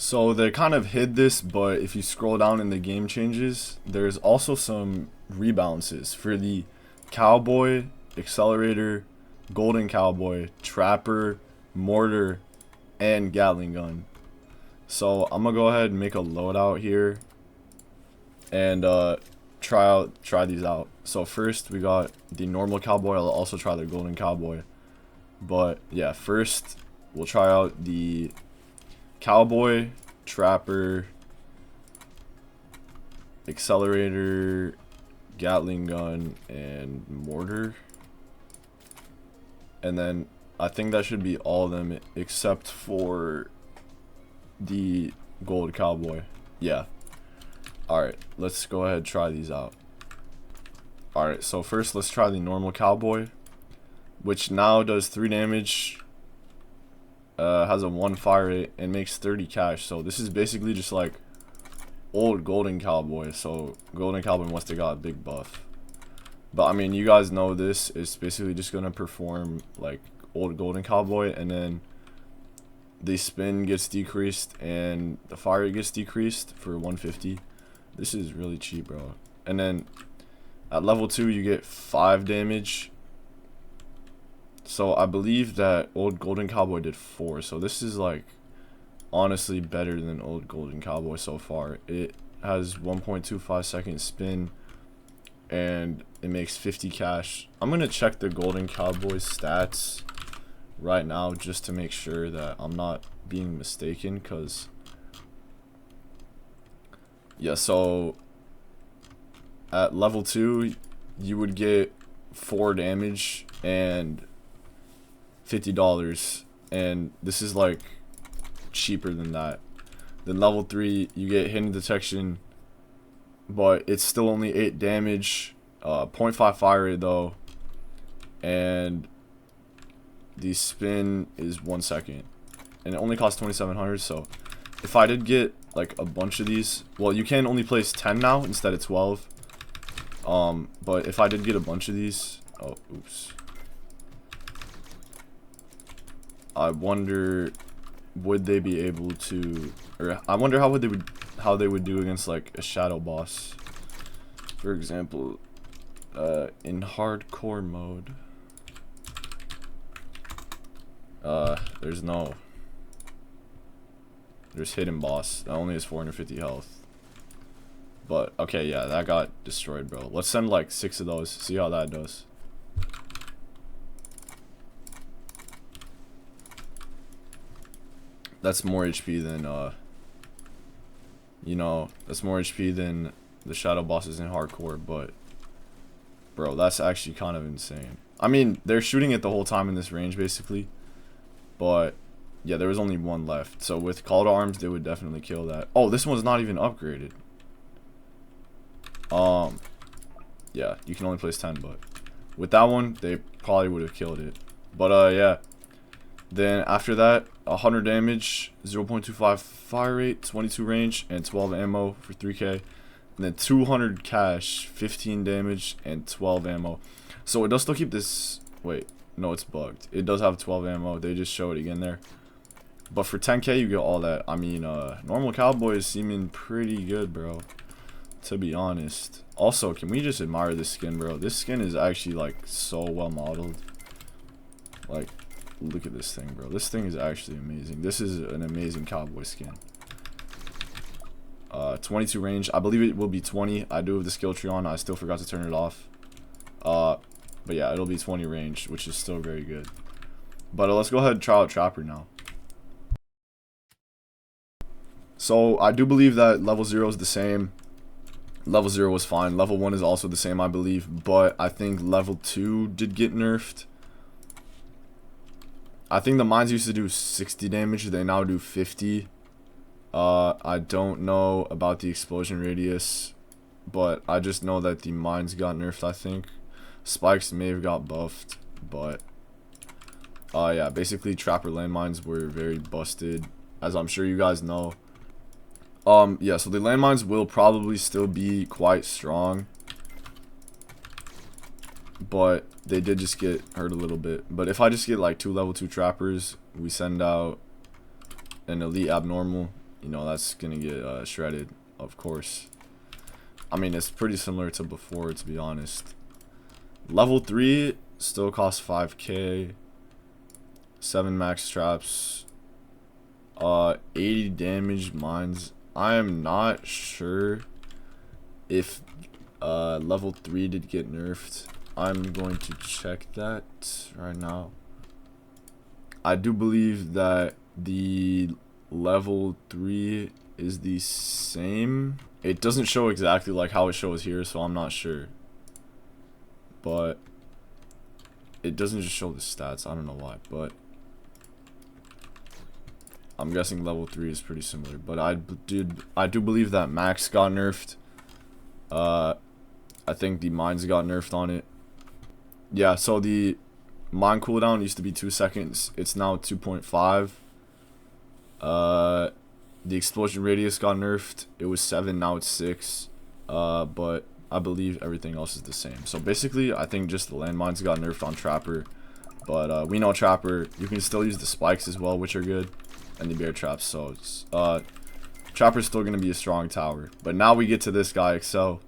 So they kind of hid this, but if you scroll down in the game changes, there's also some rebalances for the Cowboy, Accelerator, Golden Cowboy, Trapper, Mortar, and Gatling Gun. So I'm gonna go ahead and make a loadout here and try these out. So first we got the normal Cowboy. I'll also try the Golden Cowboy. But yeah, first we'll try out the Cowboy, Trapper, Accelerator, Gatling Gun, and Mortar. And then I think that should be all of them except for the Gold Cowboy. Yeah. Alright, let's go ahead and try these out. Alright, so first let's try the normal Cowboy, which now does 3 damage, has a 1 fire rate, and makes 30 cash. So this is basically just like old Golden Cowboy. So Golden Cowboy must have got a big buff. But I mean, you guys know this is basically just gonna perform like old Golden Cowboy, and then the spin gets decreased and the fire rate gets decreased for 150. This is really cheap, bro. And then at level 2 you get 5 damage. So I believe that old Golden Cowboy did 4. So this is like honestly better than old Golden Cowboy so far. It has 1.25 second spin and it makes 50 cash. I'm gonna check the Golden Cowboy stats right now just to make sure that I'm not being mistaken, because yeah, so at level 2 you would get 4 damage and $50, and this is like cheaper than that. Then level 3 you get hidden detection, but it's still only 8 damage, 0.5 fire rate though, and the spin is 1 second, and it only costs 2,700. So if I did get like a bunch of these, well, you can only place 10 now instead of 12. But if I did get a bunch of these, oh oops, I wonder would they be able to, or I wonder how they would do against like a shadow boss, for example, in hardcore mode. There's hidden boss that only has 450 health. But okay, yeah, that got destroyed, bro. Let's send like 6 of those, see how that does. That's more HP than that's more HP than the shadow bosses in hardcore, but bro, that's actually kind of insane. I mean, they're shooting it the whole time in this range basically, but yeah, there was only 1 left. So with call to arms, they would definitely kill that. Oh, this one's not even upgraded. Yeah, you can only place 10, but with that one, they probably would have killed it. But yeah. Then after that, 100 damage, 0.25 fire rate, 22 range, and 12 ammo for 3k. And then 200 cash, 15 damage, and 12 ammo. So it does still keep this. Wait, no, it's bugged. It does have 12 ammo. They just show it again there. But for 10k, you get all that. I mean, normal Cowboy is seeming pretty good, bro, to be honest. Also, can we just admire this skin, bro? This skin is actually like so well modeled. Like, look at this thing, bro. This thing is actually amazing. This is an amazing Cowboy skin. 22 range. I believe it will be 20. I do have the skill tree on. I still forgot to turn it off. But yeah, it'll be 20 range, which is still very good. But let's go ahead and try out Trapper now. So I do believe that level 0 is the same. Level 0 was fine. Level 1 is also the same, I believe. But I think level 2 did get nerfed. I think the mines used to do 60 damage. They now do 50. I don't know about the explosion radius, but I just know that the mines got nerfed, I think. Spikes may have got buffed, but yeah, basically Trapper landmines were very busted, as I'm sure you guys know. Yeah, so the landmines will probably still be quite strong, but they did just get hurt a little bit. But if I just get like 2 level 2 trappers, we send out an elite abnormal, you know, that's gonna get shredded, of course. I mean, it's pretty similar to before, to be honest. Level 3 still costs 5k. 7 max traps. 80 damage mines. I am not sure if level 3 did get nerfed. I'm going to check that right now. I do believe that the level 3 is the same. It doesn't show exactly like how it shows here, so I'm not sure. But it doesn't just show the stats. I don't know why, but I'm guessing level 3 is pretty similar. But I do believe that max got nerfed. I think the mines got nerfed on it. Yeah, so the mine cooldown used to be 2 seconds. It's now 2.5. The explosion radius got nerfed. It was 7, now it's 6. But I believe everything else is the same. So basically, I think just the landmines got nerfed on Trapper. But we know Trapper, you can still use the spikes as well, which are good. And the bear traps. So it's, Trapper's still going to be a strong tower. But now we get to this guy, Accel.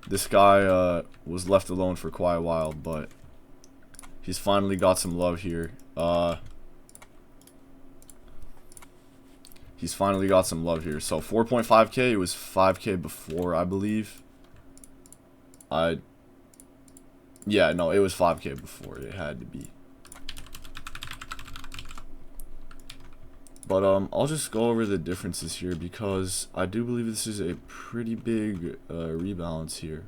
This guy was left alone for quite a while, but he's finally got some love here. He's finally got some love here. So 4.5k, it was 5k before, I believe. Yeah, no, it was 5k before. It had to be. But I'll just go over the differences here because I do believe this is a pretty big rebalance here.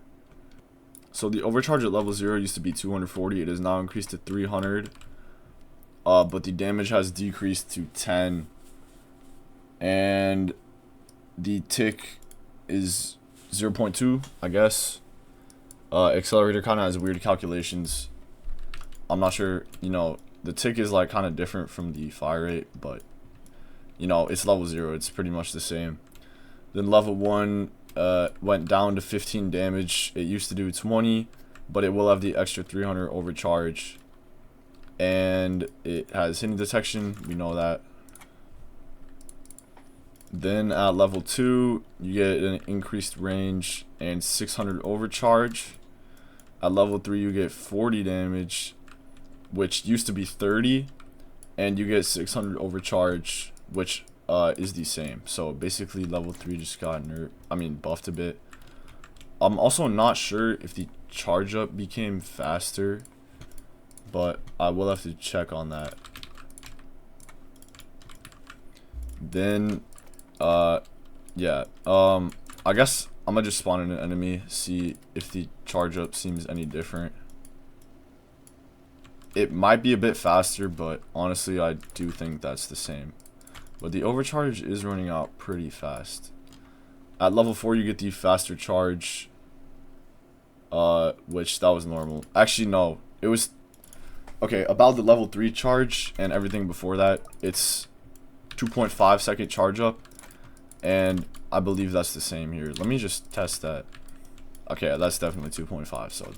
So the overcharge at level 0 used to be 240. It is now increased to 300. But the damage has decreased to 10. And the tick is 0.2, I guess. Accelerator kind of has weird calculations. I'm not sure, you know, the tick is like kind of different from the fire rate, but you know, it's level 0. It's pretty much the same. Then level 1 went down to 15 damage. It used to do 20, but it will have the extra 300 overcharge. And it has hidden detection. We know that. Then at level 2, you get an increased range and 600 overcharge. At level 3, you get 40 damage, which used to be 30. And you get 600 overcharge, which is the same. So basically level 3 just got buffed a bit. I'm also not sure if the charge up became faster, but I will have to check on that. Then yeah, I guess I'm gonna just spawn in an enemy, see if the charge up seems any different. It might be a bit faster, but honestly I do think that's the same. But the overcharge is running out pretty fast. At level 4 you get the faster charge, which that was normal. Actually no, it was okay. About the level 3 charge and everything before that, it's 2.5 second charge up, and I believe that's the same here. Let me just test that. Okay, that's definitely 2.5. So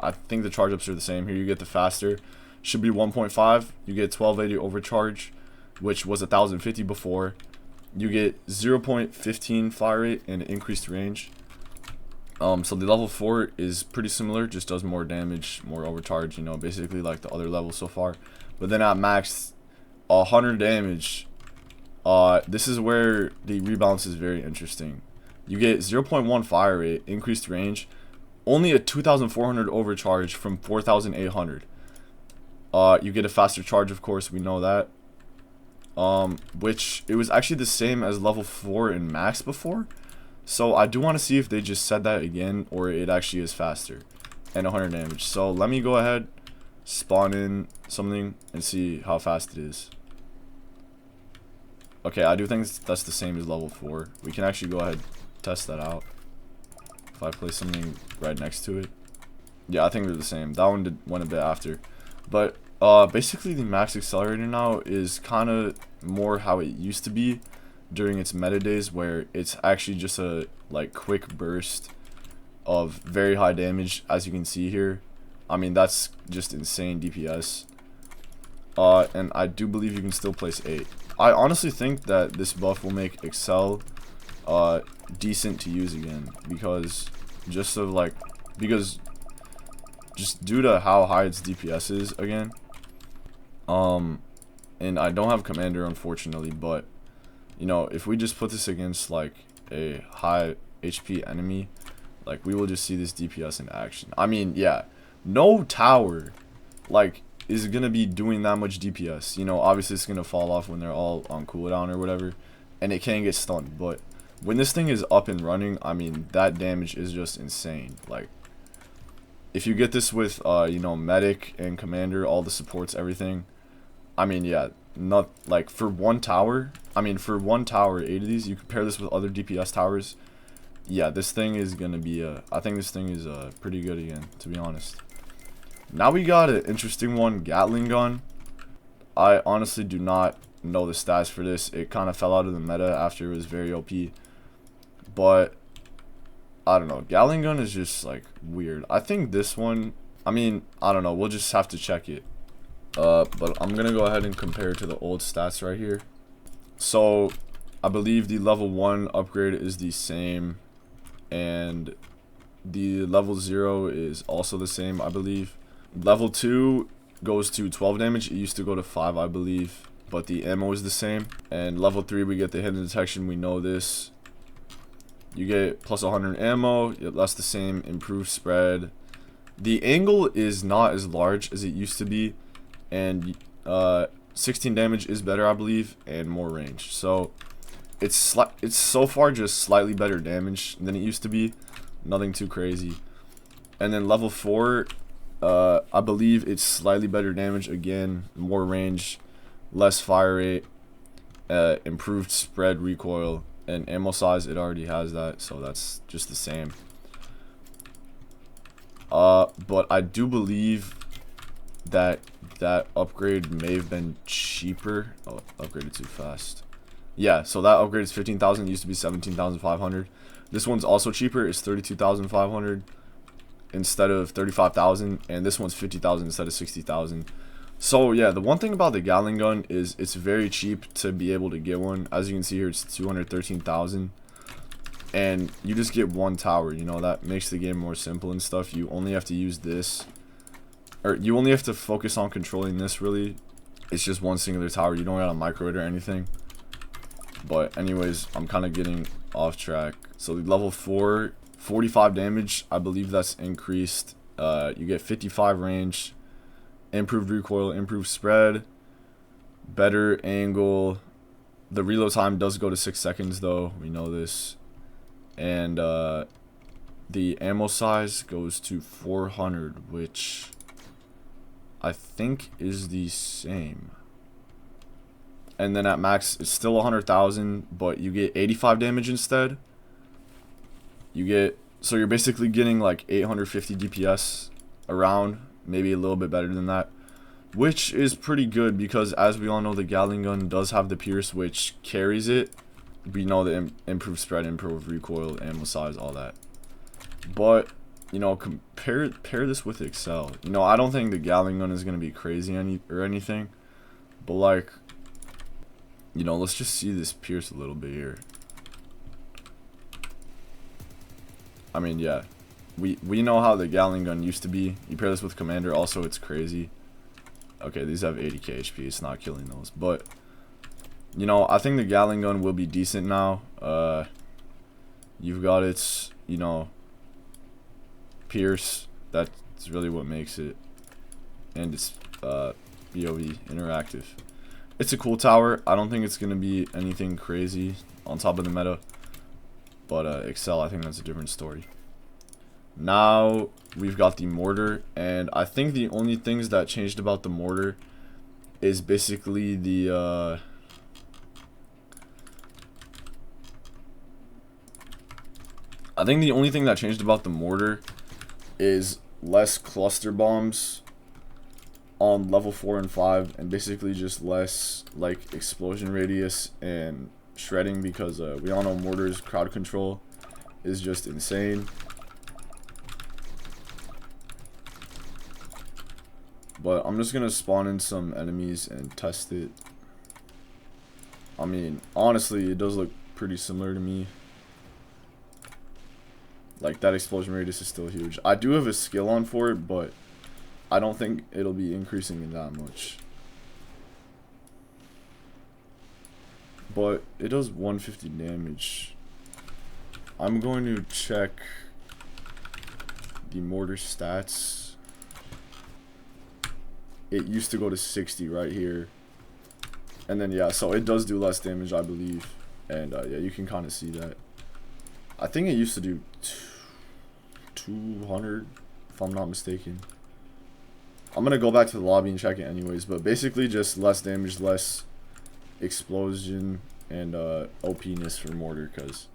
I think the charge ups are the same here. You get the faster, should be 1.5. You get 1280 overcharge, which was 1050 before. You get 0.15 fire rate and increased range. So the level 4 is pretty similar, just does more damage, more overcharge, you know, basically like the other levels so far. But then at max 100 damage, this is where the rebalance is very interesting. You get 0.1 fire rate, increased range, only a 2400 overcharge from 4800. You get a faster charge, of course, we know that. Which it was actually the same as level 4 in max before. So I do want to see if they just said that again or it actually is faster and 100 damage. So let me go ahead, spawn in something and see how fast it is. Okay, I do think that's the same as level 4. We can actually go ahead and test that out. If I place something right next to it. Yeah, I think they're the same. That one went a bit after. But basically the max accelerator now is kind of more how it used to be during its meta days, where it's actually just a quick burst of very high damage, as you can see here. I mean, that's just insane DPS. And I do believe you can still place 8. I honestly think that this buff will make Accel decent to use again, because just due to how high its DPS is again. And I don't have Commander, unfortunately, but you know, if we just put this against like a high HP enemy, like we will just see this DPS in action. I mean, yeah, no tower like is gonna be doing that much DPS. You know, obviously it's gonna fall off when they're all on cooldown or whatever, and it can get stunned. But when this thing is up and running, I mean, that damage is just insane. Like, if you get this with you know, medic and commander, all the supports, everything, I mean, yeah, not like for one tower. I mean, for one tower, 8 of these, you compare this with other DPS towers. Yeah, this thing is gonna be I think this thing is pretty good again, to be honest. Now we got an interesting one, Gatling Gun. I honestly do not know the stats for this. It kind of fell out of the meta after it was very OP. But I don't know. Gatling Gun is just like weird. I think this one, I mean, I don't know. We'll just have to check it. But I'm gonna go ahead and compare it to the old stats right here. So I believe the level 1 upgrade is the same, and the level 0 is also the same, I believe. Level 2 goes to 12 damage. It used to go to 5, I believe, but the ammo is the same. And level 3, we get the hidden detection. We know this. You get plus 100 ammo. That's the same. Improved spread. The angle is not as large as it used to be, and 16 damage is better, I believe, and more range. So it's so far just slightly better damage than it used to be. Nothing too crazy. And then level 4, I believe it's slightly better damage again, more range, less fire rate, improved spread, recoil, and ammo size. It already has that, so that's just the same. But I do believe that upgrade may have been cheaper. Oh, upgraded too fast. Yeah, so that upgrade is 15,000. It used to be 17,500. This one's also cheaper. It's 32,500 instead of 35,000, and this one's 50,000 instead of 60,000. So yeah, the one thing about the Gatling Gun is it's very cheap to be able to get one. As you can see here, it's 213,000, and you just get one tower. You know, that makes the game more simple and stuff. You only have to use this, or you only have to focus on controlling this. Really, it's just one singular tower. You don't gotta micro it or anything. But anyways, I'm kind of getting off track. So level 4, 45 damage, I believe that's increased. You get 55 range, improved recoil, improved spread, better angle. The reload time does go to 6 seconds though, we know this. And the ammo size goes to 400, which I think is the same. And then at max, it's still 100,000, but you get 85 damage instead. So you're basically getting like 850 DPS around, maybe a little bit better than that, which is pretty good because, as we all know, the Gatling Gun does have the Pierce, which carries it. We know the improved spread, improved recoil, ammo size, all that. But you know, pair this with Accel. You know, I don't think the Gatling Gun is gonna be crazy or anything, but like, you know, let's just see this Pierce a little bit here. I mean, yeah, we know how the Gatling Gun used to be. You pair this with Commander, also it's crazy. Okay, these have 80k HP. It's not killing those, but you know, I think the Gatling Gun will be decent now. You've got its, you know, Pierce. That's really what makes it, and it's BOE interactive. It's a cool tower. I don't think it's gonna be anything crazy on top of the meta, but Accel, I think that's a different story. Now we've got the Mortar, and I think the only things that changed about the Mortar is basically the I think the only thing that changed about the Mortar is less cluster bombs on level 4 and 5, and basically just less like explosion radius and shredding, because we all know Mortar's crowd control is just insane. But I'm just gonna spawn in some enemies and test it. I mean, honestly, it does look pretty similar to me. Like, that explosion radius is still huge. I do have a skill on for it, but I don't think it'll be increasing in that much. But it does 150 damage. I'm going to check the mortar stats. It used to go to 60 right here. And then, yeah, so it does do less damage, I believe. And, yeah, you can kind of see that. I think it used to do 200, if I'm not mistaken. I'm going to go back to the lobby and check it anyways. But basically just less damage, less explosion, and OP-ness for Mortar, because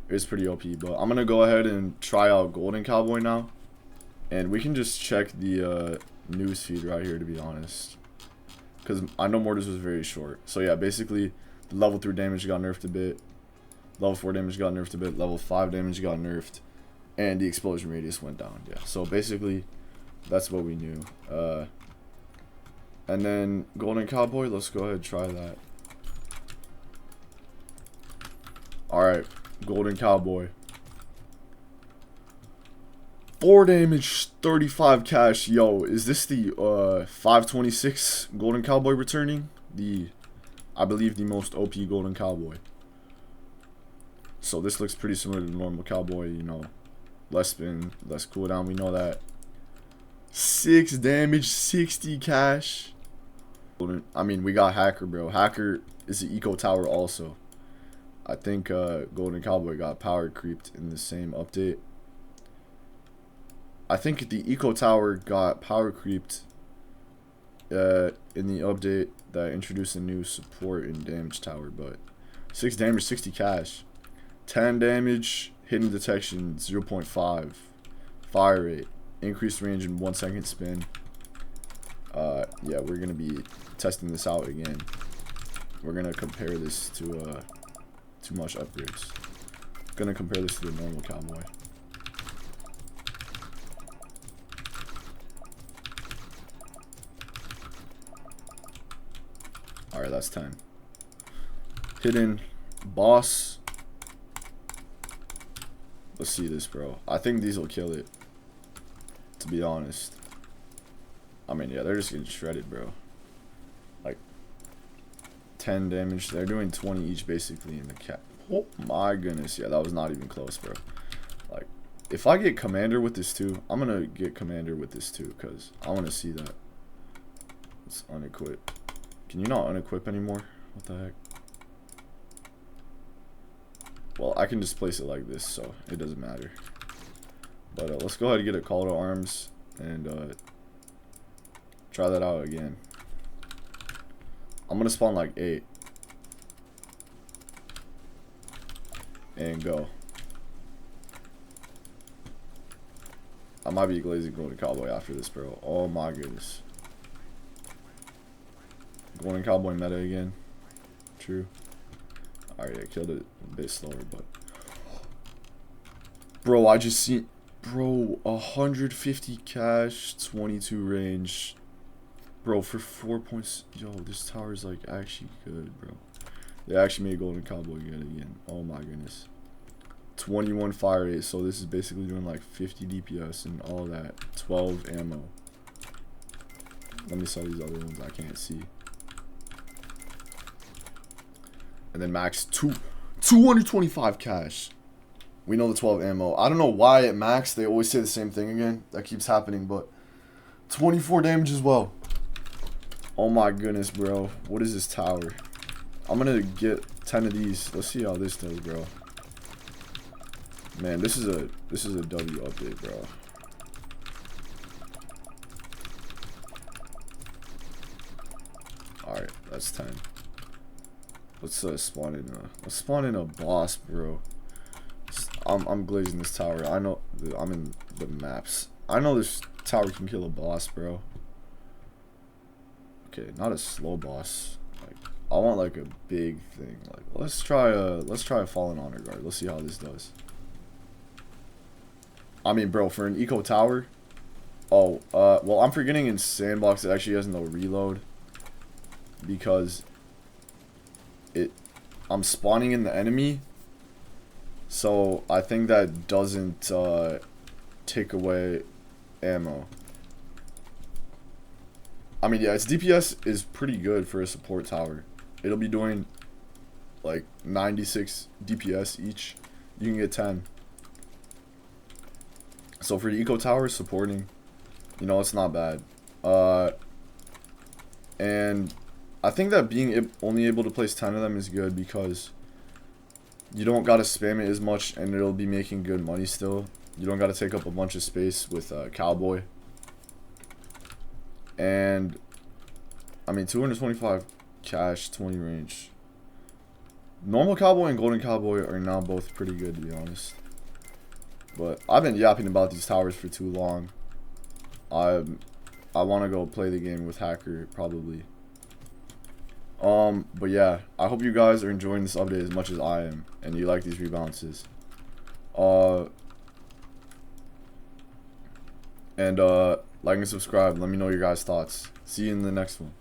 it's pretty OP. But I'm going to go ahead and try out Golden Cowboy now. And we can just check the news feed right here, to be honest. Because I know Mortar's was very short. So yeah, basically, the level 3 damage got nerfed a bit. Level 4 damage got nerfed a bit. Level 5 damage got nerfed. And the explosion radius went down. Yeah, so basically, that's what we knew. And then Golden Cowboy, let's go ahead and try that. Alright, Golden Cowboy. 4 damage, 35 cash. Yo, is this the 526 Golden Cowboy returning? I believe the most OP Golden Cowboy. So this looks pretty similar to the normal Cowboy, you know. Less spin, less cooldown, we know that. 6 damage, 60 cash. I mean, we got Hacker, bro. Hacker is the Eco Tower also. I think Golden Cowboy got power creeped in the same update. I think the Eco Tower got power creeped in the update that introduced a new support in damage tower, but 6 damage, 60 cash. 10 damage, hidden detection, 0.5. Fire rate, increased range in 1 second spin. Yeah, we're going to be testing this out again. We're going to compare this to too much upgrades. Going to compare this to the normal Cowboy. Alright, that's 10. Hidden boss. Let's see this, bro. I think these will kill it, to be honest. I mean, yeah, they're just getting shredded, bro. Like, 10 damage. They're doing 20 each, basically, in the cap. Oh, my goodness. Yeah, that was not even close, bro. Like, if I get Commander with this, too, I'm going to get Commander with this, too, because I want to see that. Let's unequip. Can you not unequip anymore? What the heck? Well, I can just place it like this, so it doesn't matter. But let's go ahead and get a call to arms and try that out again. I'm gonna spawn like 8 and go. I might be glazing Golden Cowboy after this, bro. Oh my goodness. Golden Cowboy meta again. True. Alright, I killed it a bit slower, but... Bro, I just seen... Bro, 150 cash, 22 range. Bro, for 4 points... Yo, this tower is, like, actually good, bro. They actually made Golden Cowboy good again. Oh my goodness. 21 fire rate, so this is basically doing, like, 50 DPS and all that. 12 ammo. Let me sell these other ones I can't see. And then max 225 cash. We know the 12 ammo. I don't know why at max they always say the same thing again. That keeps happening, but 24 damage as well. Oh my goodness, bro. What is this tower? I'm gonna get 10 of these. Let's see how this does, bro. Man, this is a W update, bro. Alright, that's 10. Let's spawn in a boss, bro. I'm glazing this tower. I know I'm in the maps. I know this tower can kill a boss, bro. Okay, not a slow boss. Like, I want like a big thing. Like, let's try a fallen honor guard. Let's see how this does. I mean, bro, for an eco tower. Oh, well, I'm forgetting in sandbox it actually has no reload because I'm spawning in the enemy, so I think that doesn't take away ammo. I mean, yeah, its DPS is pretty good for a support tower. It'll be doing like 96 DPS each. You can get 10. So for the eco tower supporting, you know, it's not bad. And I think that being only able to place 10 of them is good because you don't gotta spam it as much and it'll be making good money still. You don't gotta take up a bunch of space with Cowboy. And I mean, 225 cash, 20 range. Normal Cowboy and Golden Cowboy are now both pretty good, to be honest. But I've been yapping about these towers for too long. I want to go play the game with Hacker, probably. But yeah, I hope you guys are enjoying this update as much as I am, and you like these rebalances. Like and subscribe. Let me know your guys' thoughts. See you in the next one.